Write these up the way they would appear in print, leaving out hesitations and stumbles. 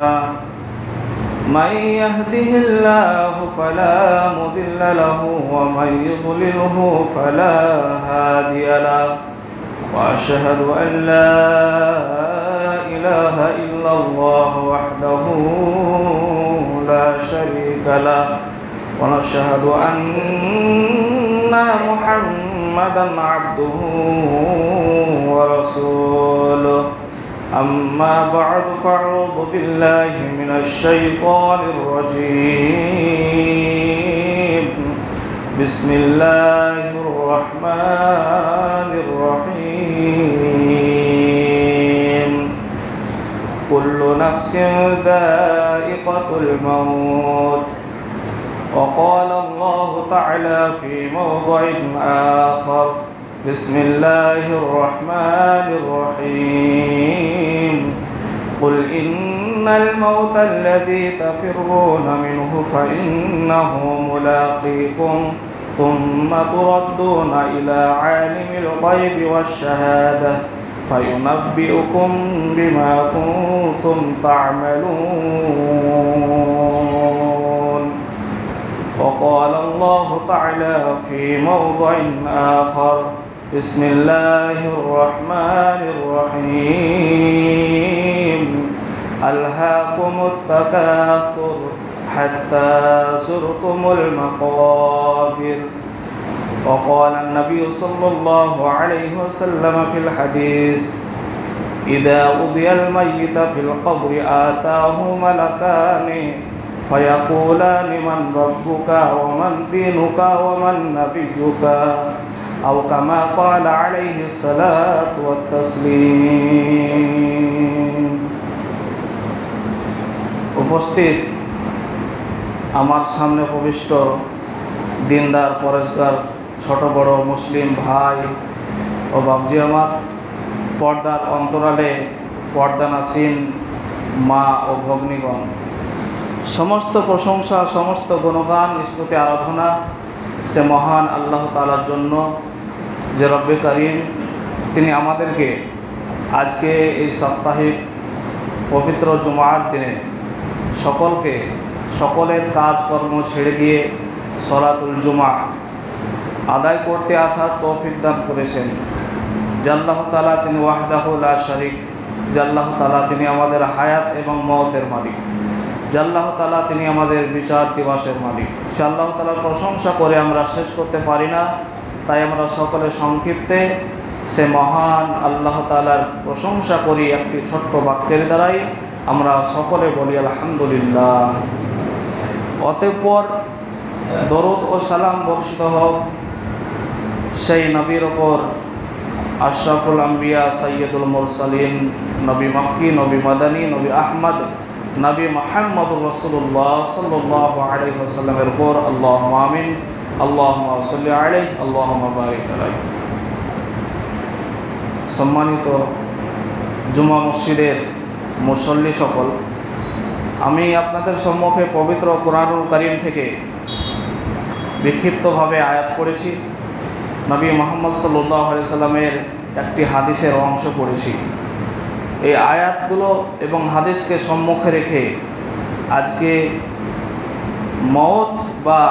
من يهده الله فلا مضل له ومن يضلله فلا هادي له وأشهد أن لا إله إلا الله وحده لا شريك له ونشهد أن محمدا عبده ورسوله أما بعد فأعوذ بالله من الشيطان الرجيم بسم الله الرحمن الرحيم كل نفس ذائقة الموت وقال الله تعالى في موضع آخر بسم الله الرحمن الرحيم قل إن الموت الذي تفرون منه فإنه ملاقيكم ثم تردون إلى عالم الغيب والشهادة فينبئكم بما كنتم تعملون وقال الله تعالى في موضع آخر بسم الله الرحمن الرحيم ألهاكم التكاثر حتى زرتم المقابر وقال النبي صلى الله عليه وسلم في الحديث إذا أُضِيَ الميت في القبر آتاه ملكان فيقولان من ربك ومن دينك ومن نبيك أو كما قال عليه الصلاة والتسليم উপস্থিত আমার সামনে প্রবিষ্ট দিনদার পরেশগার ছোট বড় মুসলিম ভাই ও বাবজি আমার, পর্দার অন্তরালে পর্দানাসীন মা ও ভগ্নীগণ, সমস্ত প্রশংসা সমস্ত গুণগান স্তুতি আরাধনা সে মহান আল্লাহ তাআলার জন্য যে রব্বে করিম তিনি আমাদেরকে আজকে এই সাপ্তাহিক পবিত্র জুমার দিনে সকলের কাজকর্ম ছেড়ে দিয়ে সলাতুল জুমা আদায় করতে আসার তৌফিক দান করেছেন। যে আল্লাহ তাআলা তিনি ওয়াহদাহু লা শারীক, যে আল্লাহ তাআলা তিনি আমাদের হায়াত এবং মওতের মালিক, যে আল্লাহ তাআলা তিনি আমাদের বিচার দিবসের মালিক। সে আল্লাহ তাআলার প্রশংসা করে আমরা শেষ করতে পারি না, তাই আমরা সকলে সংক্ষিপ্তে সে মহান আল্লাহ তাআলার প্রশংসা করি একটি ছোট্ট বাক্যের দ্বারাই আমরা সকলে বলি আলহামদুলিল্লাহ। অতঃপর দরুদ ও সালাম বর্ষিত হোক সেই নবীর ওপর আশরাফুল আম্বিয়া সাইয়্যিদুল মুরসালিন, নবী মক্কি, নবী মাদানী, নবী আহমদ, নবী মুহাম্মদুর রাসূলুল্লাহ সাল্লাল্লাহু আলাইহি ওয়াসাল্লামের উপর আল্লাহুম্মা আমিন, আল্লাহুম্মা সাল্লি আলাইহি, আল্লাহুম্মা বারিক আলাইহি। সম্মানিত জুমা মসজিদের মুসল্লি সকল, আমি আপনাদের সম্মুখে পবিত্র কোরআনুল কারীম থেকে বিক্ষিপ্তভাবে আয়াত পড়েছি। নবী মুহাম্মদ সাল্লাল্লাহু আলাইহি সাল্লামের একটি হাদিসের অংশ পড়েছি। এই আয়াতগুলো এবং হাদিসকে সম্মুখে রেখে আজকে মওত বা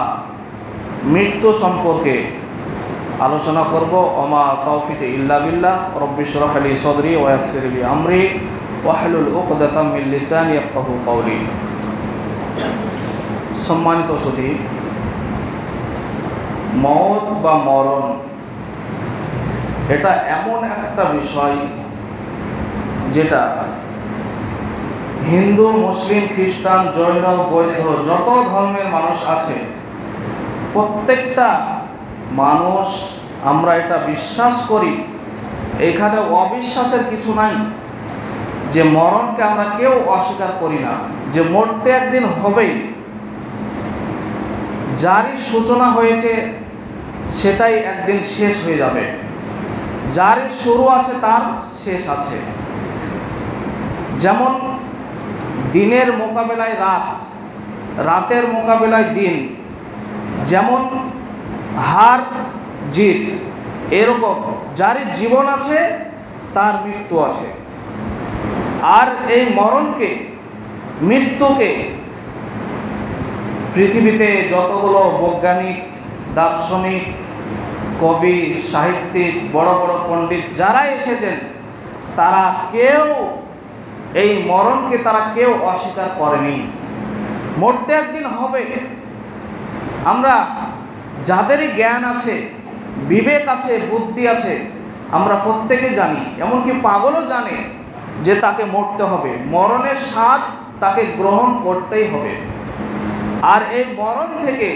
মৃত্যু সম্পর্কে আলোচনা করব। ওমা তাওফিক ইল্লা বিল্লাহ, রব্বি ইশরাহ লি সাদরি ওয়া ইয়াসসির লি আমরি ওয়াহলুল উকদাতাম মিন লিসানি ইয়াফকাহু কওলি। সম্মানিত সুধী, মওত বা মরণ এটা এমন একটা বিষয় যেটা হিন্দু, মুসলিম, খ্রিস্টান, জৈন, বৌদ্ধ যত ধর্মের মানুষ আছে প্রত্যেকটা মানুষ আমরা এটা বিশ্বাস করি। এখানে অবিশ্বাসের কিছু নাই, যে মরণকে আমরা কেউ অস্বীকার করি না, যে মরতে একদিন হবেই। যারই সূচনা হয়েছে সেটাই একদিন শেষ হয়ে যাবে, যারই শুরু আছে তার শেষ আছে। যেমন দিনের মোকাবেলায় রাত, রাতের মোকাবেলায় দিন, যেমন হার জিত, এরকম যারই জীবন আছে তার মৃত্যু আছে। আর এই মরণকে মৃত্যুকে পৃথিবীতে যতগুলো বৈজ্ঞানিক, দার্শনিক, কবি, সাহিত্যিক, বড় বড় পণ্ডিত যারা এসেছেন, তারা কেউ এই মরণকে কেউ অস্বীকার করেনি। মরতে একদিন হবে। আমরা যাদেরই জ্ঞান আছে, বিবেক আছে, বুদ্ধি আছে, আমরা প্রত্যেকে জানি, এমনকি পাগলও জানে যে তাকে মরতে হবে, মরণের স্বাদ তাকে গ্রহণ করতেই হবে। আর এই মরণ থেকে,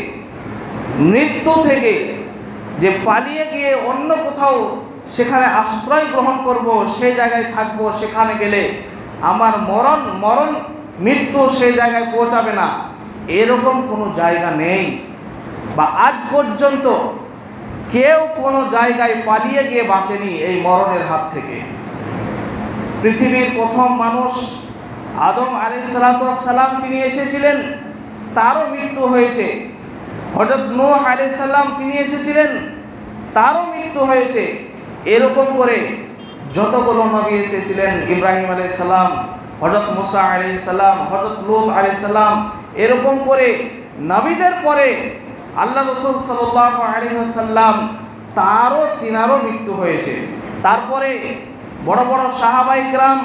মৃত্যু থেকে যে পালিয়ে গিয়ে অন্য কোথাও সেখানে আশ্রয় গ্রহণ করব, সেই জায়গায় থাকব, সেখানে গেলে আমার মরণ মৃত্যু সেই জায়গায় পৌঁছাবে না, এরকম কোনো জায়গা নেই। বা আজ পর্যন্ত কেউ কোনো জায়গায় পালিয়ে গিয়ে বাঁচেনি এই মরণের হাত থেকে। পৃথিবীর প্রথম মানুষ আদম আলাইহিস সালাম, তিনি এসেছিলেন, তারও মৃত্যু হয়েছে। হযরত নূহ আলাইহিস সালাম, তিনি এসেছিলেন, তারও মৃত্যু হয়েছে। এরকম করে যতগুলো নবী এসেছিলেন, ইব্রাহিম আলাইহিস সালাম, হযরত মুসা আলাইহিস সালাম, হযরত লূত আলাইহিস সালাম, এরকম করে নবীদের পরে আল্লাহ রাসূল সাল্লাল্লাহু আলাইহি ওয়াসাল্লাম, তিনারও মৃত্যু হয়েছে। তারপরে বড় বড় সাহাবায়ে কিরাম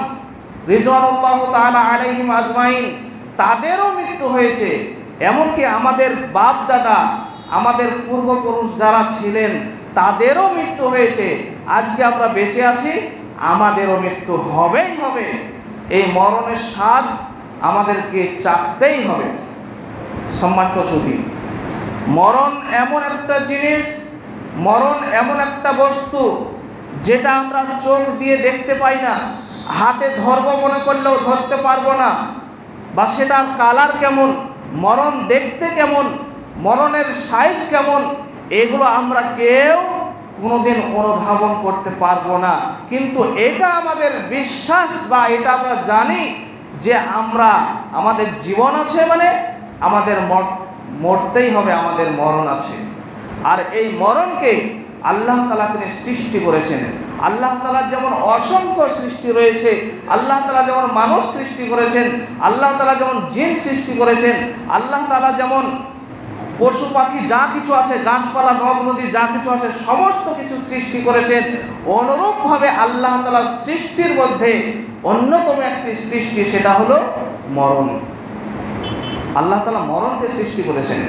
রিজওয়ানুল্লাহ তাআলা আলাইহিম আজমাইন, তাদেরও মৃত্যু হয়েছে। এমনকি আমাদের বাপ দাদা, আমাদের পূর্বপুরুষ যারা ছিলেন, তাদেরও মৃত্যু হয়েছে। আজকে আমরা বেঁচে আছি, আমাদেরও মৃত্যু হবেই হবে। এই মরণের স্বাদ আমাদেরকে চাকতেই হবে। সম্মানিত সুধী, মরণ এমন একটা জিনিস, মরণ এমন একটা বস্তু যেটা আমরা চোখ দিয়ে দেখতে পাই না, হাতে ধরবো মনে করলেও ধরতে পারবো না, বা সেটার কালার কেমন, মরণ দেখতে কেমন, মরণের সাইজ কেমন, এগুলো আমরা কেউ কোনোদিন অনুধাবন করতে পারবো না। কিন্তু এটা আমাদের বিশ্বাস, বা এটা আমরা জানি যে আমাদের জীবন আছে, মানে আমাদের মরতেই হবে, আমাদের মরণ আছে। আর এই মরণকে আল্লাহ তাআলা তিনি সৃষ্টি করেছেন। আল্লাহ তাআলা যেমন অসংখ্য সৃষ্টি রয়েছে, আল্লাহ তাআলা যেমন মানুষ সৃষ্টি করেছেন, আল্লাহ তাআলা যেমন জিন সৃষ্টি করেছেন, আল্লাহ তাআলা যেমন পশু পাখি যা কিছু আছে, গাছপালা, নদ নদী যা কিছু আছে, সমস্ত কিছু সৃষ্টি করেছেন, অনুরূপভাবে আল্লাহ তাআলা সৃষ্টির মধ্যে অন্যতম একটি সৃষ্টি, সেটা হলো মরণ। আল্লাহ তাআলা মরণকে সৃষ্টি করেছেন।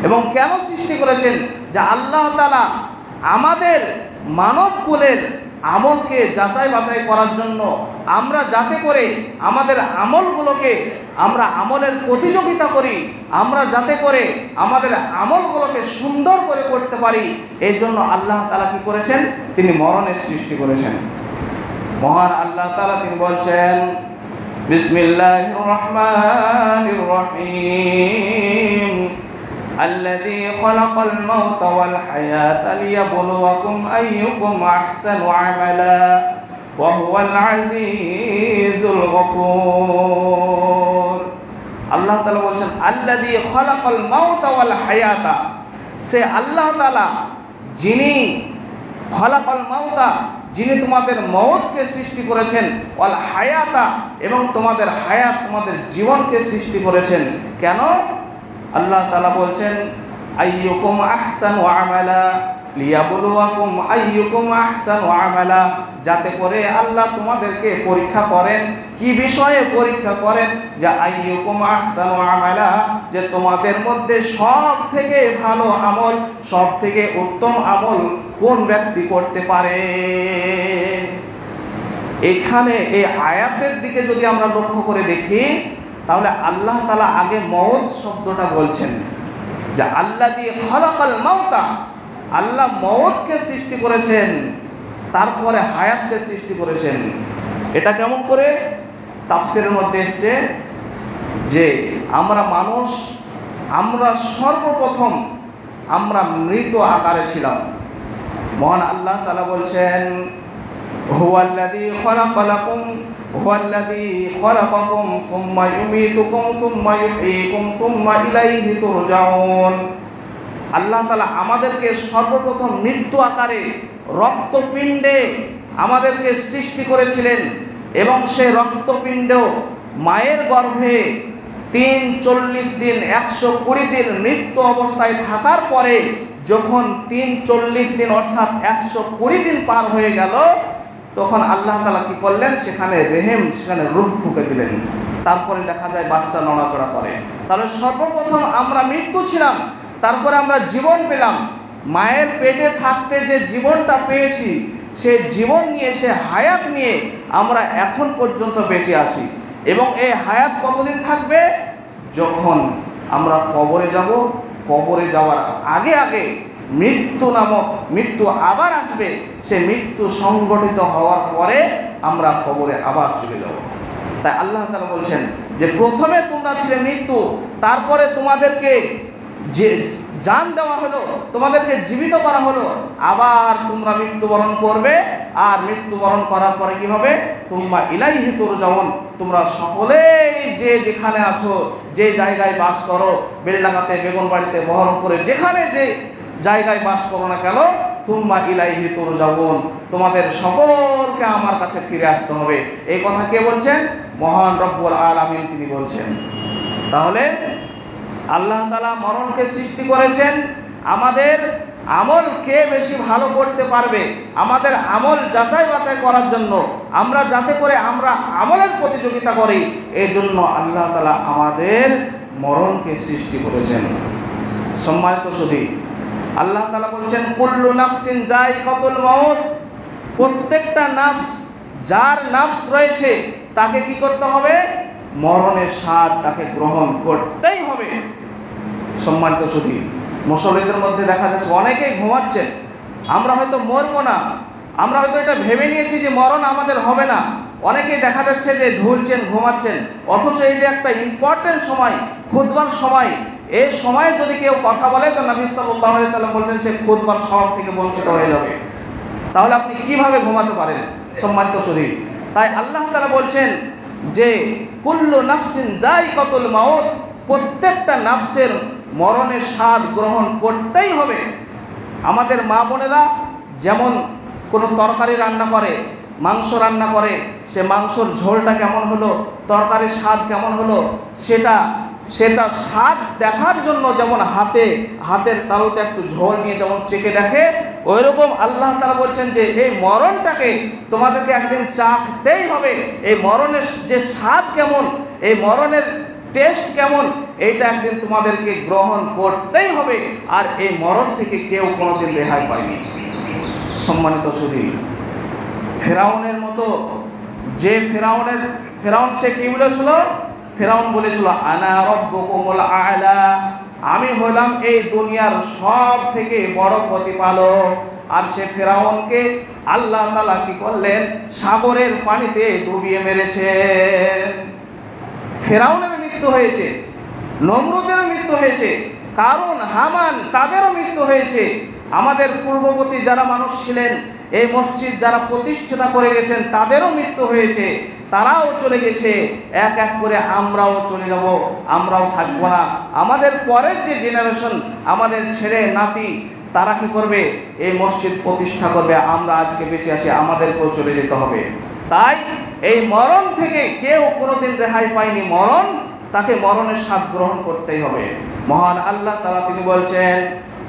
এবং কেন সৃষ্টি করেছেন? যে আল্লাহ তাআলা আমাদের মানব কুলের আমলকে যাচাই বাছাই করার জন্য, আমরা যাতে করে আমাদের আমলগুলোকে, আমরা আমলের প্রতিযোগিতা করি, আমরা যাতে করে আমাদের আমলগুলোকে সুন্দর করে করতে পারি, এই জন্য আল্লাহ তাআলা কি করেছেন? তিনি মরণের সৃষ্টি করেছেন। মহান আল্লাহ তাআলা তিনি বলছেন, বিসমিল্লাহির রহমানির রহিম, الذي خلق الموت والحياة ليبلوكم أيكم أحسن عملا وهو العزيز الغفور। আল্লাহ তাআলা বলছেন, আল্লাযী খালাকাল মাউতা ওয়াল হায়াতা, সে আল্লাহ তাআলা যিনি খালাকাল মাউতা, যিনি তোমাদের মওতকে সৃষ্টি করেছেন, ওয়াল হায়াতা, এবং তোমাদের হায়াত, তোমাদের জীবনকে সৃষ্টি করেছেন। কেন? আল্লাহ তাআলা বলছেন, আইয়ুকুম আহসানু আমালা লিয়াবলুয়াকুম আইয়ুকুম আহসানু আমালা, যাতে করে আল্লাহ তোমাদেরকে পরীক্ষা করেন। কি বিষয়ে পরীক্ষা করেন? যে আইয়ুকুম আহসানু আমালা, যে তোমাদের মধ্যে সব থেকে ভালো আমল, সব থেকে উত্তম আমল কোন ব্যক্তি করতে পারে। এখানে এই আয়াতের দিকে যদি আমরা লক্ষ্য করে দেখি, তাহলে আল্লাহ তাআলা আগে মওত শব্দটা বলছেন, যে আল্লাযী খালাকাল মাউতা, আল্লাহ মওতকে সৃষ্টি করেছেন, তারপরে হায়াতকে সৃষ্টি করেছেন। এটা কেমন করে? তাফসীরের মধ্যে এসেছে যে আমরা মানুষ, আমরা সর্বপ্রথম আমরা মৃত আকারে ছিলাম। মহান আল্লাহ তাআলা বলছেন, হুয়াল্লাযী খালাকালাকুম হুয়াল্লাযী খালাকাকুম সুম্মা ইউমীতুকুম সুম্মা ইউহয়ীকুম সুম্মা ইলাইহি তুরজাউন। আল্লাহ তাআলা আমাদেরকে সর্বপ্রথম মৃত্যু আকারে রক্তপিণ্ডে আমাদেরকে সৃষ্টি করেছিলেন, এবং সেই রক্তপিণ্ড মায়ের গর্ভে 40 দিন 120 দিন মৃত্যু অবস্থায় থাকার পরে যখন 40 দিন অর্থাৎ 120 দিন পার হয়ে গেল, তখন আল্লাহ তাআলা কি করলেন, সেখানে রেহেম, সেখানে রূহ ফুঁকে দিলেন। তারপরে দেখা যায় বাচ্চা নড়াচড়া করে। তাহলে সর্বপ্রথম আমরা মৃত্যু ছিলাম, তারপরে আমরা জীবন পেলাম। মায়ের পেটে থাকতে যে জীবনটা পেয়েছি, সে জীবন নিয়ে, সে হায়াত নিয়ে আমরা এখন পর্যন্ত বেঁচে আছি। এবং এই হায়াত কতদিন থাকবে? যখন আমরা কবরে যাব, কবরে যাওয়ার আগে আগে মৃত্যু নামক মৃত্যু আবার আসবে। সে মৃত্যু সংগঠিত হওয়ার পরে আমরা কবরে আবার চলে যাব। তাই আল্লাহ তাআলা বলছেন যে প্রথমে তোমরা ছিলে মৃত্যু, তারপরে তোমাদেরকে যে জান দেওয়া হলো, তোমাদেরকে জীবিত করা হলো, আবার তোমরা মৃত্যুবরণ করবে। আর মৃত্যুবরণ করার পরে কি হবে? সুম্মা ইলাইহি তুরজাউন, তোমরা সকলেই যে যেখানে আছো, যে জায়গায় বাস করো, বেলডাঙ্গাতে, বেগুনবাড়িতে, বহরমপুরে, যেখানে যে জায়গায় বাস করো না কেন, সুম্মা ইলাইহি তুরজাউন, তোমাদের সকলকে আমার কাছে ফিরে আসতে হবে। এই কথা কে বলছেন? মহান রব্বুল আলামিন তিনি বলছেন। তাহলে আল্লাহ তাআলা মরণকে সৃষ্টি করেছেন আমাদের আমল কে বেশি ভালো করতে পারবে, আমাদের আমল যাচাই বাছাই করার জন্য, আমরা যাতে করে আমরা আমলের প্রতিযোগিতা করি, এই জন্য আল্লাহ তাআলা আমাদের মরণকে সৃষ্টি করেছেন। সম্মানিত সুধী, আল্লাহ তাআলা বলছেন কুল্লু নাফসিন যায়িকাতুল মাউত, প্রত্যেকটা নাফস, যার নাফস রয়েছে তাকে কি করতে হবে? মরণের স্বাদ তাকে গ্রহণ করতেই হবে। সম্মানিত সুধী, মুসল্লিদের মধ্যে দেখা যাচ্ছে অনেকেই ঘুমাচ্ছেন। আমরা হয়তো মরবো না, আমরা হয়তো এটা ভেবে নিয়েছি যে মরণ আমাদের হবে না। অনেকেই দেখা যাচ্ছে যে ঢুলছেন, ঘুমাচ্ছেন, অথচ এটা একটা ইম্পর্টেন্ট সময়, খুতবার সময়। এই সময়ে যদি কেউ কথা বলে তো নবী সাল্লাল্লাহু আলাইহি সাল্লাম বলছেন সে খুতবার সওয়াব থেকে বঞ্চিত হয়ে যাবে। তাহলে আপনি কিভাবে ঘুমাতে পারেন? সম্মানিত সুধী, তাই আল্লাহ তাআলা বলছেন যে কুল্লু নাফসিন যায়িকাতুল মাউত, প্রত্যেকটা নাফসের মরণের স্বাদ গ্রহণ করতেই হবে। আমাদের মা বোনেরা যেমন কোনো তরকারি রান্না করে, মাংস রান্না করে, সে মাংসর ঝোলটা কেমন হলো, তরকারির স্বাদ কেমন হলো, সেটা স্বাদ দেখার জন্য যেমন হাতের তালুতে একটু ঝোল নিয়ে যেমন চেখে দেখে, ওইরকম আল্লাহ তাআলা বলছেন যে এই মরণটাকে তোমাদেরকে একদিন চাখতেই হবে। এই মরণের যে স্বাদ কেমন, এই মরণের টেস্ট কেমন, এইটা একদিন তোমাদেরকে গ্রহণ করতেই হবে। আর এই মরণ থেকে কেউ কোনোদিন রেহাই পায়নি। সম্মানিত সুধী, ফেরাউনের মতো যে ফেরাউন সে কি বলেছিল? ফেরাউন বলেছিল আনা রব্বুকুমুল আ'লা, আমি হলাম এই দুনিয়ার সব থেকে বড় প্রতিপালক। আর সে ফেরাউনকে আল্লাহ তাআলা কি করলেন? সাগরের পানিতে ডুবিয়ে মেরেছেন। ফেরাউনের মৃত্যু হয়েছে, নমরুদেরও মৃত্যু হয়েছে, কারুন, হামান, তাদেরও মৃত্যু হয়েছে। আমাদের পূর্ববর্তী যারা মানুষ ছিলেন, এই মসজিদ যারা প্রতিষ্ঠাতা করে গেছেন, তাদেরও মৃত্যু হয়েছে, তারাও চলে গেছে। এক এক করে আমরাও চলে যাব, আমরাও থাকবো না। আমাদের পরের যে জেনারেশন, আমাদের ছেলে নাতি, তারা কি করবে? এই মসজিদ প্রতিষ্ঠা করবে। আমরা আজকে বেঁচে আছি, আমাদেরকেও চলে যেতে হবে। তাই এই মরণ থেকে কেউ কোনোদিন রেহাই পায়নি। মরণ, তাকে মরণের স্বাদ গ্রহণ করতেই হবে। মহান আল্লাহ তাআলা তিনি বলছেন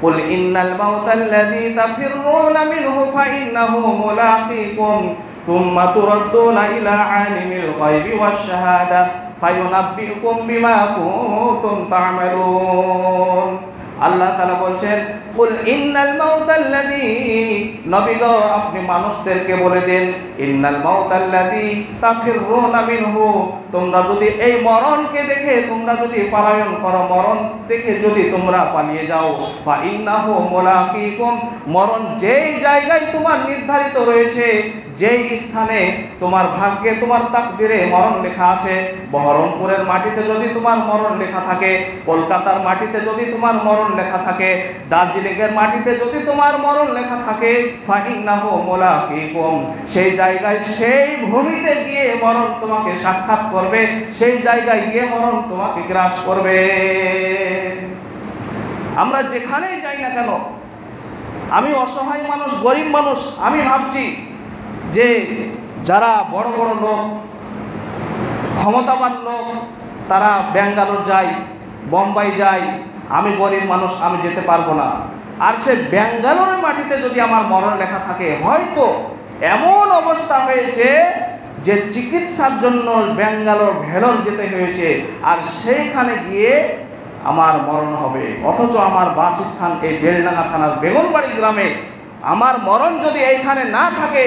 কুল ইন্নাল মাউতাল্লাযী তাফিররুনা মিনহু ফাইন্নাহু মুলাকীকুম সুম্মা তুরাদ্দুনা ইলা আলিমিল গায়বি ওয়াশ শাহাদা ফায়ুনাব্বিউকুম বিমা কুনতুম তা'মালুন। আল্লাহ তাআলা বলছেন কুল ইন্নাল মাউতাল্লাযী, নবী গো আপনি মানুষদেরকে বলে দেন, ইন্নাল মাউতাল্লাযী তাফিররুনা মিনহু, তোমরা যদি এই মরণকে দেখে তোমরা যদি পলায়ন করো, মরণ দেখে যদি তোমরা পালিয়ে যাও, ফা ইন্নাহু মুলাকীকুম, মরণ যেই জায়গায় তোমার নির্ধারিত রয়েছে, যেই স্থানে তোমার ভাগ্যে, তোমার তাকদিরে মরণ লেখা আছে, বহরমপুরের মাটিতে যদি তোমার মরণ লেখা থাকে, কলকাতার মাটিতে যদি তোমার মরণ লেখা থাকে, দার্জিলিংয়ের মাটিতে যদি তোমার মরণ লেখা থাকে, ফাইন্নাহু মুলাকীকুম, সেই জায়গায়, সেই ভূমিতে গিয়ে মরণ তোমাকে সাক্ষাৎ করবে, সেই জায়গায় গিয়ে মরণ তোমাকে গ্রাস করবে। আমরা যেখানেই যাই না কেন, আমি অসহায় মানুষ, গরিব মানুষ, আমি ভাবছি যে যারা বড় বড় লোক, ক্ষমতাবান লোক, তারা ব্যাঙ্গালোর যায়, বোম্বাই যায়, আমি গরিব মানুষ, আমি যেতে পারবো না। আর সে ব্যাঙ্গালোরের মাটিতে যদি আমার মরণ লেখা থাকে, হয়তো এমন অবস্থা হয়েছে যে চিকিৎসার জন্য ব্যাঙ্গালোর ভেলোর যেতে হয়েছে, আর সেইখানে গিয়ে আমার মরণ হবে, অথচ আমার বাসস্থান এই বেলডাঙ্গা থানার বেগুনবাড়ি গ্রামে। আমার মরণ যদি এইখানে না থাকে,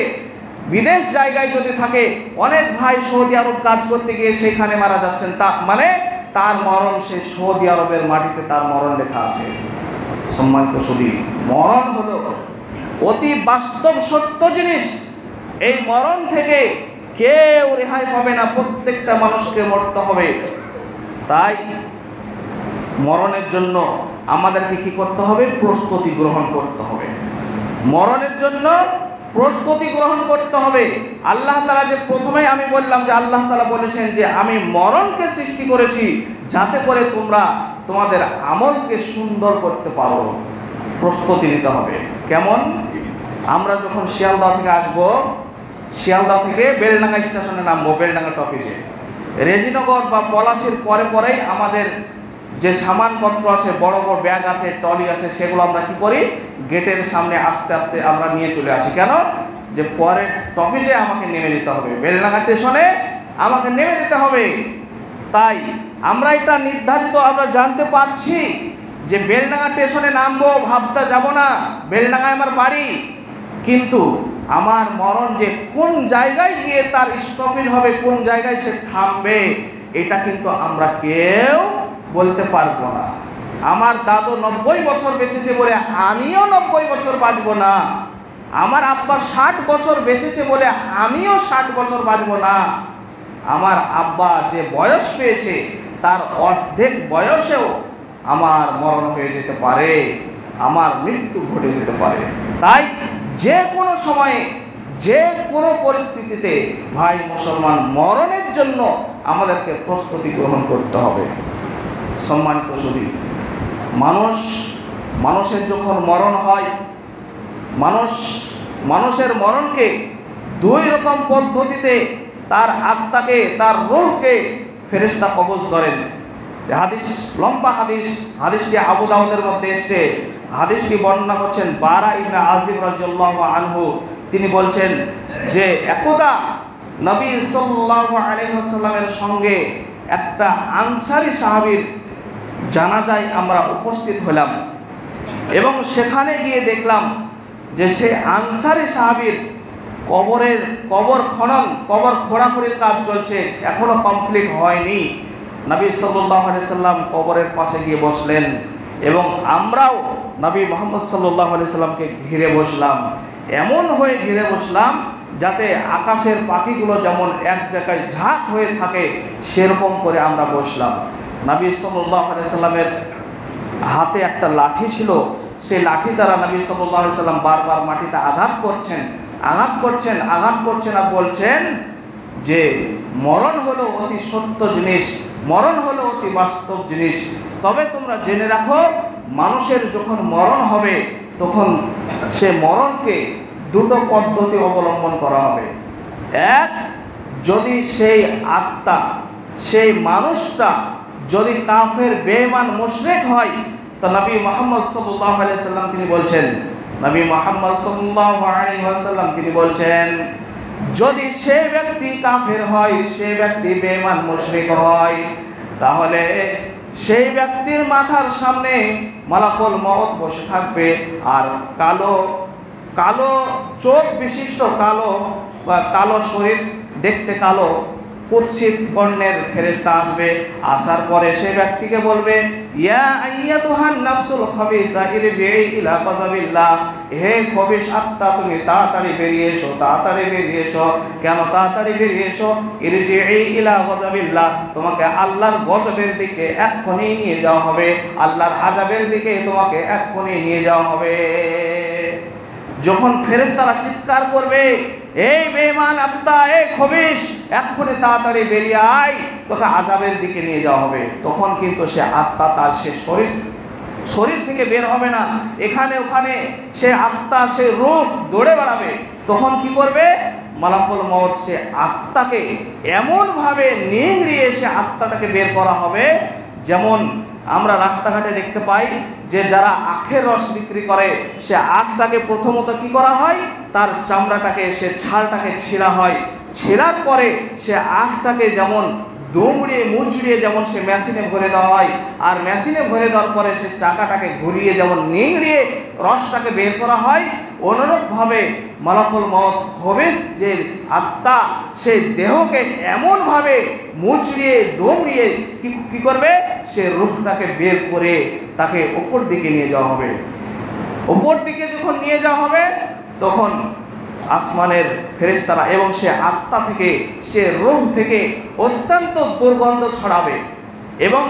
বিদেশ জায়গায় যদি থাকে, অনেক ভাই সৌদি আরব কাজ করতে গিয়ে সেখানে মারা যাচ্ছেন, তা মানে তার মরণ সে সৌদি আরবের মাটিতে তার মরণ লেখা আছে। সম্মানিত সুধী, মরণ হলো অতি বাস্তব সত্য জিনিস। এই মরণ থেকে কেউ রেহাই পাবে না, প্রত্যেকটা মানুষকে মরতে হবে। তাই মরণের জন্য আমাদেরকে কি করতে হবে? প্রস্তুতি গ্রহণ করতে হবে। মরণের জন্য প্রস্তুতি গ্রহণ করতে হবে। আল্লাহ তাআলা যে প্রথমেই আমি বললাম যে আল্লাহ তাআলা বলেছেন যে আমি মরণকে সৃষ্টি করেছি যাতে করে তোমরা তোমাদের আমলকে সুন্দর করতে পারো। প্রস্তুতি নিতে হবে। কেমন? আমরা যখন শিয়ালদহ থেকে আসবো, শিয়ালদহ থেকে বেলডাঙ্গা স্টেশনে নামবো, বেলডাঙ্গা টফিসে, রেজিনগর বা পলাশির পরে পরেই আমাদের যে সামানপত্র আছে, বড় বড় ব্যাগ আছে, ট্রলি আছে, সেগুলো আমরা কি করি? গেটের সামনে আস্তে আস্তে আমরা নিয়ে চলে আসি। কেন? যে পরে টফিসে আমাকে নেমে যেতে হবে, বেলডাঙ্গা স্টেশনে আমাকে নেমে যেতে হবে। তাই আমরা এটা নির্ধারিত আমরা জানতে পারছি যে বেলডাঙ্গা স্টেশনে নামবো, ভাবতে যাব না বেলডাঙ্গায় আমার বাড়ি, কিন্তু আমার মরণ যে কোন জায়গায় গিয়ে তার স্টপেজ হবে, কোন জায়গায় সে থামবে, এটা কিন্তু আমরা কেউ বলতে পারবো না। আমার দাদু 90 বছর বেঁচেছে বলে আমিও 90 বছর বাঁচবো না। আমার আব্বা 60 বছর বেঁচেছে বলে আমিও 60 বছর বাঁচবো না। আমার আব্বা যে বয়স পেয়েছে তার অর্ধেক বয়সেও আমার মরণ হয়ে যেতে পারে, আমার মৃত্যু ঘটে যেতে পারে। তাই যে কোনো সময়ে, যে কোনো পরিস্থিতিতে ভাই মুসলমান, মরণের জন্য আমাদেরকে প্রস্তুতি গ্রহণ করতে হবে। সম্মানিত সুধী, মানুষের যখন মরণ হয়, মানুষের মরণকে দুই রকম পদ্ধতিতে তার আত্মাকে, তার রূহকে ফেরেশতা কবজ করেন। হাদিস, লম্বা হাদিস, হাদিসটি আবু দাউদের মধ্যে এসেছে। হাদিসটি বর্ণনা করছেন বারা ইবনে আযিব রাদিয়াল্লাহু আনহু। তিনি বলছেন যে একদা নবী সাল্লাল্লাহু আলাইহি ওয়াসাল্লামের সঙ্গে একটা আনসারী সাহাবীর জানাজায় আমরা উপস্থিত হলাম এবং সেখানে গিয়ে দেখলাম যে সে আনসারী সাহাবীর কবর খনন, কবর খোঁড়াখুড়ির কাজ চলছে, এখনো কমপ্লিট হয়নি। নবী সাল্লাল্লাহু আলাইহি সাল্লাম কবরের পাশে গিয়ে বসলেন এবং আমরাও নবী মুহাম্মদ সাল্লাল্লাহু আলাইহি সাল্লামকে ঘিরে বসলাম। এমন হয়ে ঘিরে বসলাম যাতে আকাশের পাখিগুলো যেমন এক জায়গায় ঝাঁক হয়ে থাকে, সেরকম করে আমরা বসলাম। নবী সাল্লাল্লাহু আলাইহি সাল্লামের হাতে একটা লাঠি ছিল, সেই লাঠি দ্বারা নবী সাল্লাল্লাহু আলাইহি সাল্লাম বারবার মাটিতে আঘাত করছেন আর বলছেন যে মরণ হলো অতি সত্য জিনিস, মরণ হলো অতি বাস্তব জিনিস। তবে তোমরা জেনে রাখো, মানুষের যখন মরণ হবে তখন সে মরণকে দুটো পদ্ধতি অবলম্বন করা হবে। এক, যদি সেই আত্মা, সেই মানুষটা যদি কাফের, বেঈমান, মুশরিক হয়, তো নবী মুহাম্মদ সাল্লাল্লাহু আলাইহি সাল্লাম তিনি বলছেন, নবী মুহাম্মদ সাল্লাল্লাহু আলাইহি ওয়াসাল্লাম তিনি বলছেন, যদি সেই ব্যক্তি কাফের হয়, সেই ব্যক্তি বেঈমান, মুশরিক হয়, তাহলে সেই ব্যক্তির মাথার সামনে মালাকুল মউত বসে থাকবে, আর কালো কালো চোখ বিশিষ্ট, কালো শরীর, দেখতে কালো, কুৎসিত বর্ণের ফেরেশতা আসবে। আসার পরে সেই ব্যক্তিকে বলবে, ইয়া আইয়াতুহান নাফসুল খাবিসা ইরজিই ইলা কাযাবিল্লাহ, হে খবিস আত্মা, তুমি তাড়াতাড়ি বেরিয়ে এসো, তাড়াতাড়ি বেরিয়ে এসো। কেন তাড়াতাড়ি বেরিয়ে এসো? ইরজিই ইলা কাযাবিল্লাহ, তোমাকে আল্লাহর গজবের দিকে এক্ষুনি নিয়ে যাওয়া হবে, আল্লাহর আযাবের দিকে তোমাকে এক্ষুনি নিয়ে যাওয়া হবে। যখন ফেরেশতারা চিৎকার করবে, এই বেঈমান আত্মা, এই খবিস, এক্ষুনি তাড়াতাড়ি বেরিয়ে আয়, তোকে আযাবের দিকে নিয়ে যাওয়া হবে, তখন কিন্তু সে আত্মা তার সে শরীর থেকে বের হবে না, এখানে ওখানে সে আত্মা, সে রূহ দৌড়ে বেড়াবে। তখন কি করবে? মালাকুল মউত সে আত্মাকে এমনভাবে নিংড়িয়ে সে আত্মাটাকে বের করা হবে, যেমন আমরা রাস্তাঘাটে দেখতে পাই যে যারা আখের রস বিক্রি করে সে আখটাকে প্রথমত কি করা হয়, তার চামড়াটাকে সে ছালটাকে ছেঁড়া হয়, ছেঁড়ার পরে সে আখটাকে যেমন দুমড়িয়ে মুচড়িয়ে যেমন সে মেশিনে ভরে দেওয়া হয়, আর মেশিনে ভরে দেওয়ার পরে সে চাকাটাকে ঘুরিয়ে যেমন নিংড়িয়ে রসটাকে বের করা হয়, অনুরূপভাবে মালাকুল মউত খবিস যে আত্মা সেই দেহকে এমনভাবে মুচড়িয়ে দুমড়িয়ে কি করবে, সে রূহটাকে বের করে তাকে উপর দিকে নিয়ে যাওয়া হবে। উপর দিকে যখন নিয়ে যাওয়া হবে তখন আসমানের ফেরেশতারা এবং সে আত্মা থেকে, সে রূহ থেকে অত্যন্ত দুর্গন্ধ ছড়াবে এবং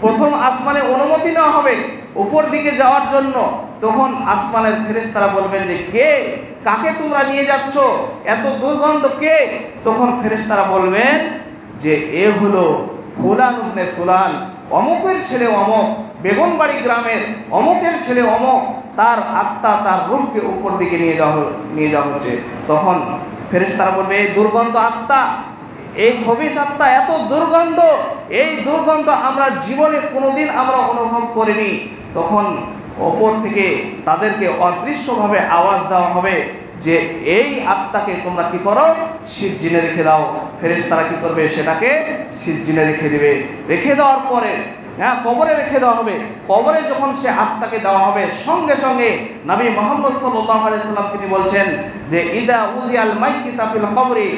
প্রথম আসমানে অনুমতি নেওয়া হবে উপর দিকে যাওয়ার জন্য। তখন আসমানের ফেরেশতারা বলবেন যে কে, কাকে তোমরা নিয়ে যাচ্ছ, এত দুর্গন্ধ কে? তখন ফেরেশতারা বলবেন যে এ হলো ফুলান ইবনে ফুলান, অমুকের ছেলে অমুক, বেগুনবাড়ি গ্রামের অমুকের ছেলে অমুক, তার আত্মা তার রূহকে উপর দিকে নিয়ে যাওয়া হচ্ছে। তখন ফেরেশতারা বলবে এই দুর্গন্ধ আত্মা, এই খবিস আত্মা, এত দুর্গন্ধ, এই দুর্গন্ধ আমরা জীবনে কোনোদিন আমরা অনুভব করিনি। তখন ওপর থেকে তাদেরকে অদৃশ্যভাবে আওয়াজ দেওয়া হবে যে এই আত্মাকে তোমরা কি করো, সিজ্জিনে রেখে দাও। ফেরেশতারা কি করবে, সেটাকে সিজ্জিনে রেখে দেবে। রেখে দেওয়ার পরে কবরে রেখে দেওয়া হবে। কবরে যখন সে আত্মাকে দেওয়া হবে, সঙ্গে সঙ্গে নবী মুহাম্মদ সাল্লাল্লাহু আলাইহি সাল্লাম তিনি বলছেন যে ইদা উযিয়াল মাইয়িতা ফিল কবরি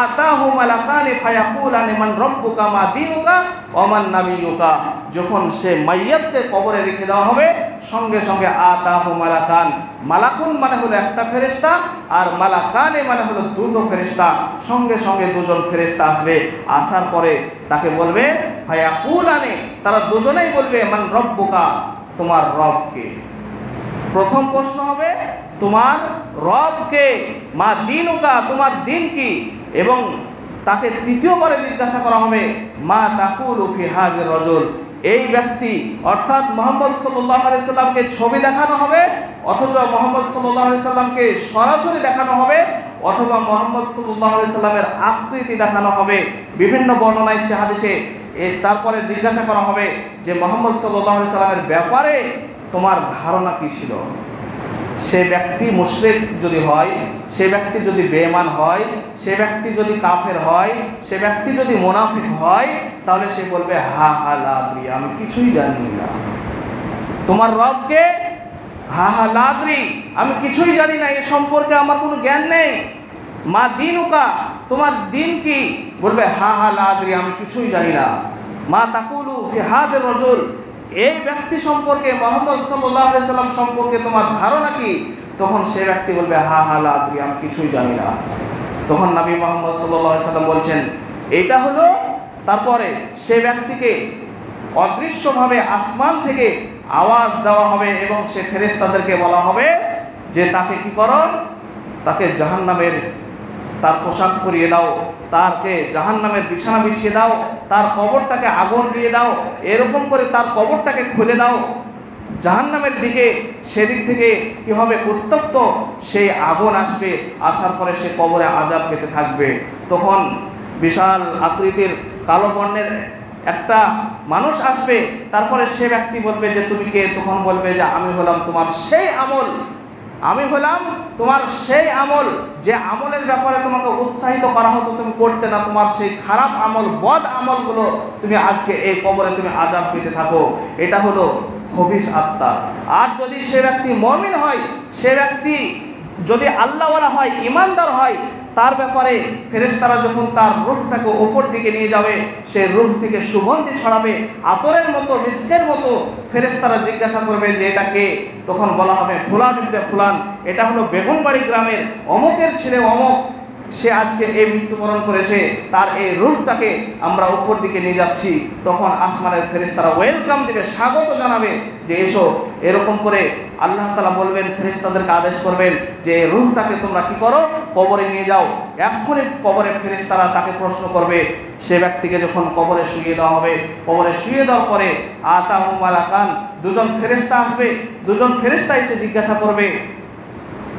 আতাহু মালাকানি ফায়াকুলানি মান রাব্বুকা মা দীনুকা ওয়া মান নাবিয়্যুকা। যখন সে মাইয়াতকে কবরে রেখে দেওয়া হবে, সঙ্গে সঙ্গে আতাহু মালাকান, মালাকুন মানে হলো একটা ফেরেশতা, আর মালাকানে মানে হলো দুটো ফেরেশতা। সঙ্গে সঙ্গে দুজন ফেরেশতা আসবে। আসার পরে তাকে বলবে ফায়াকুলানি, তারা দুজনেই বলবে মান রব্বুকা, তোমার রব কে? প্রথম প্রশ্ন হবে তোমার রব কে, মা দীনুকা, তোমার দিন কি? এবং তাকে তৃতীয়বারে জিজ্ঞাসা করা হবে মা তাকুলু ফি হাযির রাজুল, এই ব্যক্তি অর্থাৎ মুহাম্মদ সাল্লাল্লাহু আলাইহি সাল্লামকে ছবি দেখানো হবে, অথচ মুহাম্মদ সাল্লাল্লাহু আলাইহি সাল্লামকে সরাসরি দেখানো হবে, অথবা মুহাম্মদ সাল্লাল্লাহু আলাইহি সাল্লামের আকৃতি দেখানো হবে। বিভিন্ন বর্ণনায় সে হাদিসে তারপরে জিজ্ঞাসা করা হবে যে মুহাম্মদ সাল্লাল্লাহু আলাইহি সাল্লামের ব্যাপারে তোমার ধারণা কি ছিল? সে ব্যক্তি মুশরিক যদি হয়, সে ব্যক্তি যদি বেঈমান হয়, সে ব্যক্তি যদি কাফের হয়, সে ব্যক্তি যদি মুনাফিক হয়, তাহলে সে বলবে হা হা লা আদরি, আমি কিছুই জানি না। তোমার রবকে? হা হা লা আদরি, আমি কিছুই জানি না, এ সম্পর্কে আমার কোনো জ্ঞান নেই। মা দীনুকা, তোমার দিন কি? বলবে হা হা লা আদরি, আমি কিছুই জানি না। মা তাকুলু ফি হাযির রাজুল, এই ব্যক্তি সম্পর্কে, মুহাম্মদ সাল্লাল্লাহু আলাইহি সাল্লাম সম্পর্কে তোমার ধারণা কি? তখন সে ব্যক্তি বলবে হা হা লা আদরি, আমি কিছুই জানি না। তখন নবী মুহাম্মদ সাল্লাল্লাহু আলাইহি সাল্লাম বলছেন এইটা হলো, তারপরে সে ব্যক্তিকে অদৃশ্যভাবে আসমান থেকে আওয়াজ দেওয়া হবে এবং সে ফেরেশতাদেরকে বলা হবে যে তাকে কি করো, তাকে জাহান্নামের তার পোশাক পরিয়ে দাও, তাকে জাহান্নামের বিছানা বিছিয়ে দাও, তার কবরটাকে আগুন দিয়ে দাও, এরকম করে তার কবরটাকে খুলে দাও জাহান্নামের দিকে। সেদিক থেকে কি হবে, উত্তপ্ত সেই আগুন আসবে, আসার পরে সে কবরে আযাব পেতে থাকবে। তখন বিশাল আকৃতির কালো বর্ণের একটা মানুষ আসবে, তারপরে সে ব্যক্তি বলবে যে তুমি কে? তখন বলবে যে আমি হলাম তোমার সেই আমল, আমি হলাম তোমার সেই আমল যে আমলের ব্যাপারে তোমাকে উৎসাহিত করা হতো, তুমি করতে না, তোমার সেই খারাপ আমল, বদ আমলগুলো তুমি আজকে এই কবরে তুমি আযাব পেতে থাকো। এটা হলো খবিস আত্মা। আর যদি সে ব্যক্তি মুমিন হয়, সে ব্যক্তি যদি আল্লাহওয়ালা হয়, ইমানদার হয়, তার ব্যাপারে ফেরেশতারা যখন তার রূহটাকে উপর দিকে নিয়ে যাবে, সে রূহ থেকে সুগন্ধি ছড়াবে আতরের মতো, মিস্কের মতো। ফেরেশতারা জিজ্ঞাসা করবে যে এটা কে? তখন বলা হবে ফুলান ইবনে ফুলান, এটা হলো বেগুনবাড়ি গ্রামের অমুকের ছেলে অমুক, সে আজকে এই মৃত্যুবরণ করেছে, তার এই রূহটাকে আমরা উপর দিকে নিয়ে যাচ্ছি। তখন আসমানের ফেরেশতারা ওয়েলকাম দেবে, স্বাগত জানাবে যে এসো। এরকম করে আল্লাহ তাআলা বলবেন, ফেরেশতাদেরকে আদেশ করবেন যে এই রূহটাকে তোমরা কি করো, কবরে নিয়ে যাও। এক্ষুনি কবরে ফেরেশতারা তাকে প্রশ্ন করবে। সে ব্যক্তিকে যখন কবরে শুইয়ে দেওয়া হবে, কবরে শুইয়ে দেওয়ার পরে আতাহু মালাকান, দুজন ফেরেশতা আসবে। দুজন ফেরেশতা এসে জিজ্ঞাসা করবে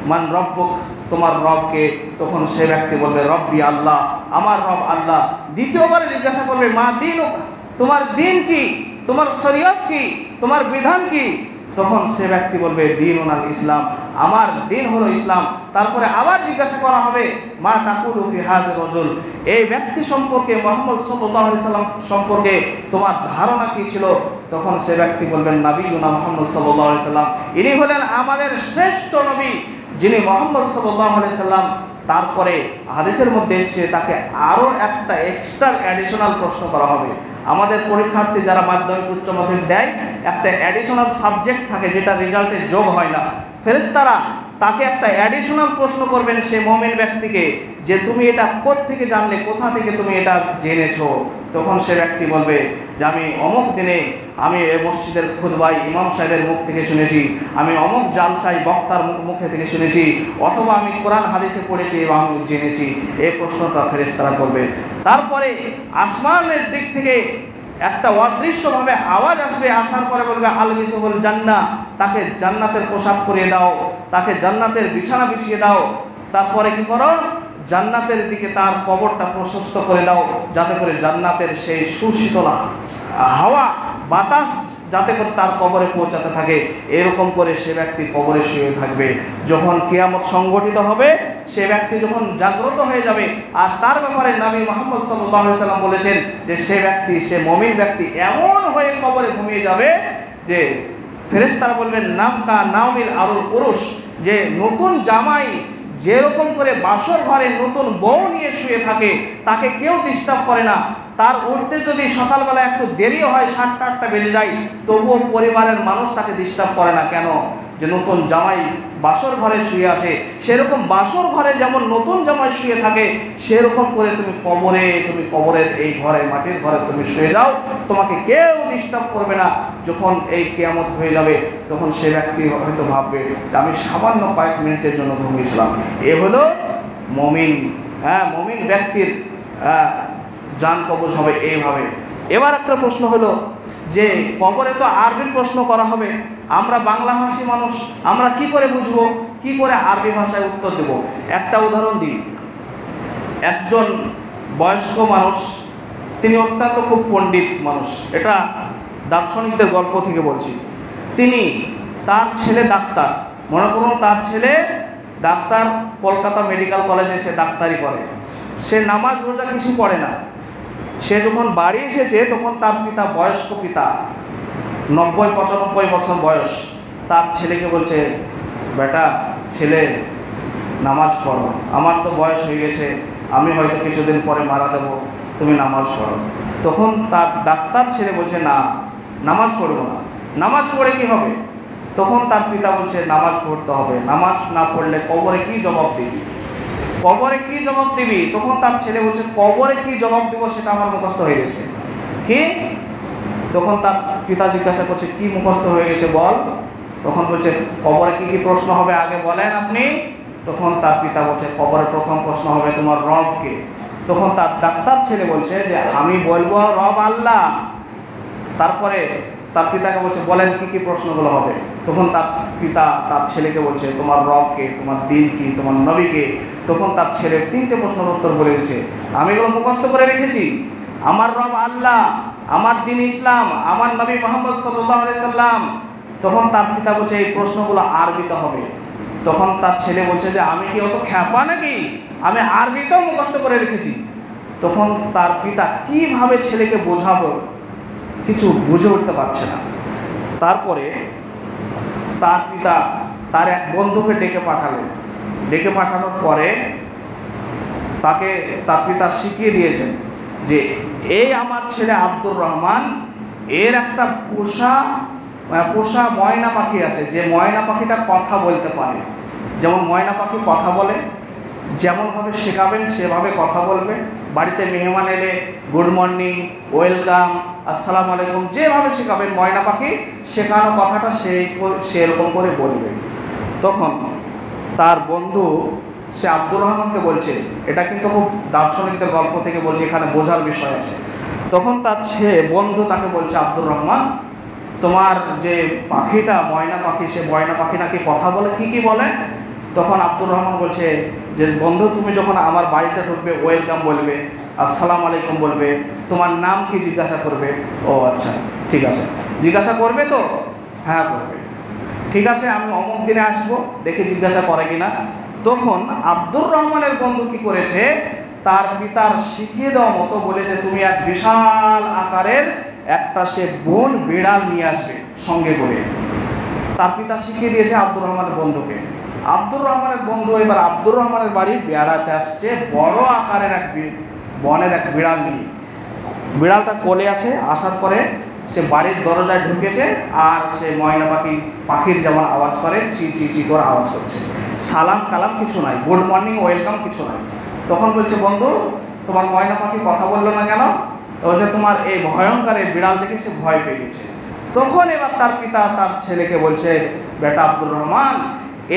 মান রব্বুক, তোমার রবকে? তখন সে ব্যক্তি বলবে রব্বি আল্লাহ, আমার রব আল্লাহ। দ্বিতীয়বার জিজ্ঞাসা করবে মা দীনুকা, তোমার দিন কি, তোমার শরীয়ত কি, তোমার বিধান কি? তখন সে ব্যক্তি বলবে দীনুন আল ইসলাম, আমার দিন হলো ইসলাম। তারপরে আবার জিজ্ঞাসা করা হবে মা তাকুলু ফি হাযির রাজুল, এই ব্যক্তি সম্পর্কে, মুহাম্মদ সাল্লাল্লাহু আলাইহি সাল্লাম সম্পর্কে তোমার ধারণা কি ছিল? তখন সে ব্যক্তি বলবেন নবিয়ুনা মুহাম্মদ সাল্লাল্লাহু আলাইহি সাল্লাম, ইনি হলেন আমাদের শ্রেষ্ঠ নবী, যিনি মুহাম্মদ সাল্লাল্লাহু আলাইহি সাল্লাম। তারপরে হাদিসের মধ্যে এসেছে তাকে আরও একটা এক্সট্রা অ্যাডিশনাল প্রশ্ন করা হবে। আমাদের পরীক্ষার্থী যারা মাধ্যমিক উচ্চ মাধ্যমিক দেয়, একটা অ্যাডিশনাল সাবজেক্ট থাকে যেটা রেজাল্টে যোগ হয় না। ফেরেশতারা তাকে একটা অ্যাডিশনাল প্রশ্ন করবেন সে মুমিন ব্যক্তিকে, যে তুমি এটা কোত্থেকে জানলে, কোথা থেকে তুমি এটা জেনেছো? তখন সে ব্যক্তি বলবে যে আমি অমুক দিনে আমি এই মসজিদের খুতবায় ইমাম সাহেবের মুখ থেকে শুনেছি, আমি অমুক জালসায় বক্তার মুখে থেকে শুনেছি, অথবা আমি কোরআন হাদিসে পড়েছি এবং আমি জেনেছি। এই প্রশ্নটা ফেরেশতারা করবে। তারপরে আসমানের দিক থেকে একটা অদৃশ্যভাবে আওয়াজ আসবে, আসার পরে বলবে আলবিসুল জান্নাহ, তাকে জান্নাতের পোশাক পরিয়ে দাও, তাকে জান্নাতের বিছানা বিছিয়ে দাও। তারপরে কি করো? জান্নাতের দিকে তার কবরটা প্রশস্ত করে দাও, যাতে করে জান্নাতের সেই সুশীতলা হাওয়া বাতাস যাতে করে তার কবরে পৌঁছাতে থাকে। এরকম করে সে ব্যক্তি কবরে শুয়ে থাকবে। যখন কিয়ামত সংগঠিত হবে, সে ব্যক্তি যখন জাগ্রত হয়ে যাবে, আর তার ব্যাপারে নবী মুহাম্মদ সাল্লাল্লাহু আলাইহি সাল্লাম বলেছেন যে সে ব্যক্তি, সে মুমিন ব্যক্তি এমন হয়ে কবরে ঘুমিয়ে যাবে যে ফেরেশতারা বলবেন নামকা নাউমিল আরুল পুরুষ, যে নতুন জামাই যেরকম করে বাসর ঘরে নতুন বউ নিয়ে শুয়ে থাকে, তাকে কেউ ডিস্টার্ব করে না। তার উঠতে যদি সকালবেলা একটু দেরিও হয়, 7টা-8টা বেজে যায়, তবুও পরিবারের মানুষ তাকে ডিস্টার্ব করে না। কেন? যে নতুন জামাই বাসর ঘরে শুয়ে আসে। সেরকম বাসর ঘরে যেমন নতুন জামাই শুয়ে থাকে, সেরকম করে তুমি কবরের এই ঘরে, মাটির ঘরে তুমি শুয়ে যাও, তোমাকে কেউ ডিস্টার্ব করবে না। যখন এই কিয়ামত হয়ে যাবে, তখন সে ব্যক্তি হয়তো ভাববে যে আমি সামান্য কয়েক মিনিটের জন্য ঘুমিয়েছিলাম। এ হলো মুমিন। মুমিন ব্যক্তির জান কবজ হবে এইভাবে। এবার একটা প্রশ্ন হলো যে কবরে তো আরবির প্রশ্ন করা হবে, আমরা বাংলাভাষী মানুষ, আমরা কি করে বুঝবো, কি করে আরবি ভাষায় উত্তর দেব? একটা উদাহরণ দিই। একজন বয়স্ক মানুষ, তিনি অত্যন্ত খুব পণ্ডিত মানুষ, এটা দার্শনিকদের গল্প থেকে বলছি। তিনি, তার ছেলে ডাক্তার, মনে করুন তার ছেলে ডাক্তার, কলকাতা মেডিকেল কলেজে সে ডাক্তারি করে। সে নামাজ রোজা কিছু পড়ে না। সে যখন বাড়ি এসেছে তখন তার পিতা, বয়স্ক পিতা, 90-95 বছর বয়স, তার ছেলেকে বলছে বেটা, ছেলে নামাজ পড়ো, আমার তো বয়স হয়ে গেছে, আমি হয়তো কিছুদিন পরে মারা যাব, তুমি নামাজ পড়ো। তখন তার ডাক্তার ছেলে বলছে না, নামাজ পড়ব না। নামাজ পড়ে কি হবে? তখন তার পিতা বলছে নামাজ পড়তে হবে, নামাজ না পড়লে কবরে কি জবাব দিবি, কবরে কি জবাব দিবি? তখন তার ছেলে বলছে কবরে কি জবাব দিব সেটা আমার মুখস্থ হয়ে গেছে। কি? তখন তার পিতা জিজ্ঞাসা করছে কি মুখস্থ হয়ে গেছে বল। তখন বলছে কবরে কি কি প্রশ্ন হবে আগে বলেন আপনি। তখন তার পিতা বলছে কবরে প্রথম প্রশ্ন হবে তোমার রবকে। তখন তার ডাক্তার ছেলে বলছে যে আমি বলবো রব আল্লাহ। তারপরে তার পিতাকে বলছে বলেন কি কি প্রশ্নগুলো হবে। তখন তার পিতা তার ছেলেকে বলছে তোমার রবকে, তোমার দিন কি, তোমার নবীকে। তখন তার ছেলে 3টে প্রশ্নের উত্তর বলে দিয়েছে, আমি এগুলো মুখস্থ করে রেখেছি, আমার রব আল্লাহ, আমার দিন ইসলাম, আমার নবী মুহাম্মদ সাল্লাল্লাহু আলাইহি সাল্লাম। তখন তার পিতা বলছে এই প্রশ্নগুলো আরবিতে হবে। তখন তার ছেলে বলছে যে আমি কি অত খ্যাপা নাকি, আমি আরবিতেও মুখস্থ করে রেখেছি। তখন তার পিতা কিভাবে ছেলেকে বোঝাবো, কিছু বুঝে উঠতে পারছে না। তারপরে তার পিতা তার এক বন্ধুকে ডেকে পাঠালেন। ডেকে পাঠানোর পরে তাকে তার পিতা শিখিয়ে দিয়েছেন যে এই আমার ছেলে আব্দুর রহমান, এর একটা পোষা ময়না পাখি আছে, যে ময়না পাখিটা কথা বলতে পারে। যেমন ময়না পাখি কথা বলে, যেমনভাবে শেখাবেন সেভাবে কথা বলবে। বাড়িতে মেহমান এলে গুড মর্নিং, ওয়েলকাম, আসসালামু আলাইকুম, যেভাবে শেখাবেন ময়না পাখি শেখানো কথাটা সেরকম করে বলবে। তখন তার বন্ধু সে আব্দুর রহমানকে বলছে, এটা কিন্তু খুব দার্শনিকদের গল্প থেকে বলছে, এখানে বোঝার বিষয় আছে। তখন তার বন্ধু তাকে বলছে আব্দুর রহমান, তোমার যে পাখিটা ময়না পাখি, সে ময়না পাখি নাকি কথা বলে। কি কি বলে? তখন আব্দুর রহমান বলছে যে বন্ধু, তুমি যখন আমার বাড়িতে ঢুকবে ওয়েলকাম বলবে, আসসালামু আলাইকুম বলবে, তোমার নাম কি জিজ্ঞাসা করবে। ও আচ্ছা ঠিক আছে, জিজ্ঞাসা করবে তো? হ্যাঁ করবে। ঠিক আছে, আমি অমুক দিনে আসবো, দেখে জিজ্ঞাসা করে কিনা। তখন আব্দুর রহমানের বন্ধু কি করেছে, তার পিতার শিখিয়ে দেওয়া মতো বলেছে তুমি এক বিশাল আকারের একটা সে বন বিড়াল নিয়ে আসবে সঙ্গে করে। তার পিতা শিখিয়ে দিয়েছে আব্দুর রহমানের বন্ধুকে। আব্দুর রহমানের বন্ধু এবার আব্দুর রহমানের বাড়ি বেড়াতে আসছে বড় আকারের এক বনের এক বিড়াল নিয়ে। বিড়ালটা কোলে আসে, আসার পরে সে বাড়ির দরজায় ঢুকেছে, আর সে ময়না পাখির যেমন আওয়াজ করে চি চি চি করে আওয়াজ করছে। সালাম কালাম কিছু নাই, গুড মর্নিং ওয়েলকাম কিছু নাই। তখন বলছে বন্ধু, তোমার ময়না পাখি কথা বললো না কেন? তো বলছে তোমার এই ভয়ঙ্কর এই বিড়াল দেখে সে ভয় পেয়ে গেছে। তখন এবার তার পিতা তার ছেলেকে বলছে, বেটা আব্দুর রহমান,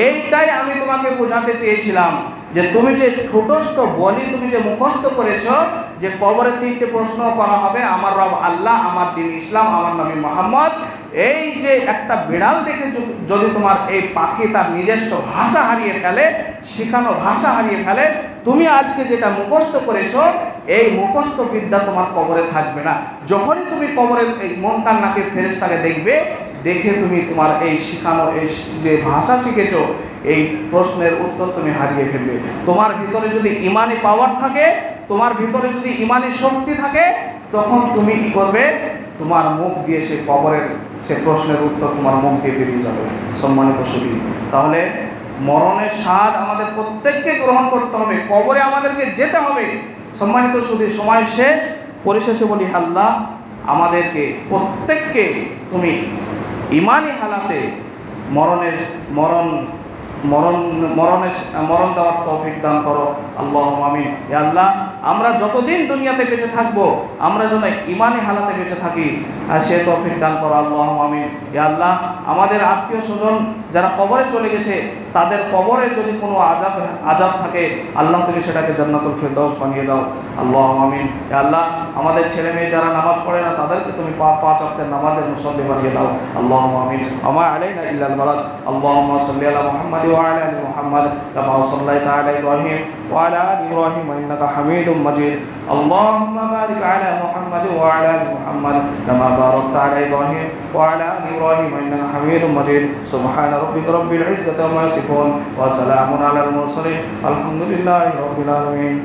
এইটাই আমি তোমাকে বোঝাতে চেয়েছিলাম যে তুমি যে ঠোঁটস্থ বলি তুমি যে মুখস্থ করেছো যে কবরে 3টে প্রশ্ন করা হবে, আমার রব আল্লাহ, আমার দিন ইসলাম, আমার নবী মুহাম্মদ। এই যে একটা বিড়াল দেখে যদি তোমার এই পাখি তার নিজস্ব ভাষা হারিয়ে ফেলে, শেখানো ভাষা হারিয়ে ফেলে, তুমি আজকে যেটা মুখস্থ করেছো এই মুখস্থ বিদ্যা তোমার কবরে থাকবে না। যখনই তুমি কবরে এই মুনকার নাকির ফেরেশতাকে দেখবে, দেখে তুমি তোমার এই শেখানো এই যে ভাষা শিখেছো এই প্রশ্নের উত্তর তুমি হারিয়ে ফেলবে। তোমার ভিতরে যদি ইমানি পাওয়ার থাকে, তোমার ভিতরে যদি ইমানি শক্তি থাকে, তখন তুমি কি করবে, তোমার মুখ দিয়ে সে কবরের সে প্রশ্নের উত্তর তোমার মুখ দিয়ে বেরিয়ে যাবে। সম্মানিত সুধী, তাহলে মরণের স্বাদ আমাদের প্রত্যেককে গ্রহণ করতে হবে, কবরে আমাদেরকে যেতে হবে। সম্মানিত সুধী, সময় শেষ, পরিশেষে বলি আল্লাহ আমাদেরকে প্রত্যেককে তুমি ইমানি হালাতে মরণ দেওয়ার তৌফিক দান করো। আল্লাহুম্মা আমিন। ইয়া আল্লাহ, আমরা যতদিন দুনিয়াতে বেঁচে থাকবো আমরা যেন ইমানি হালাতে বেঁচে থাকি, সে তৌফিক দান করো। আল্লাহুম্মা আমিন। ইয়া আল্লাহ, আমাদের আত্মীয় স্বজন যারা কবরে চলে গেছে তাদের কবরে যদি কোনো আযাব থাকে, আল্লাহ তুমি সেটাকে জান্নাতুল ফিরদাউস বানিয়ে দাও। আল্লাহুম্মা আমিন। ইয়া আল্লাহ, আমাদের ছেলে মেয়ে যারা নামাজ পড়ে না তাদেরকে তুমি 5 ওয়াক্তের নামাজের মুসল্লি বানিয়ে দাও। আল্লাহুম্মা আমিন। আমা আলাইনা ইল্লাল বালাগ। আল্লাহুম্মা সাল্লি আলা মুহাম্মাদ ওয়া আলা আলি মুহাম্মাদ কামা সাল্লাইতা আলা ইব্রাহিম ওয়া আলা আলি ইব্রাহিম ইন্নাকা হামিদুম মাজিদ। আল্লাহুম্মা বারিক আলা মুহাম্মাদ ওয়া আলা আলি মুহাম্মাদ কামা বারাকতা আলা ইব্রাহিম ওয়া আলা আলি ইব্রাহিম ইন্নাকা হামিদুম মাজিদ। সুবহানা রাব্বিকা রাব্বিল ইজ্জাতি আম্মা ইয়াসিফুন ওয়া সালামুন আলাল মুরসালিন আলহামদুলিল্লাহি রাব্বিল আলামিন।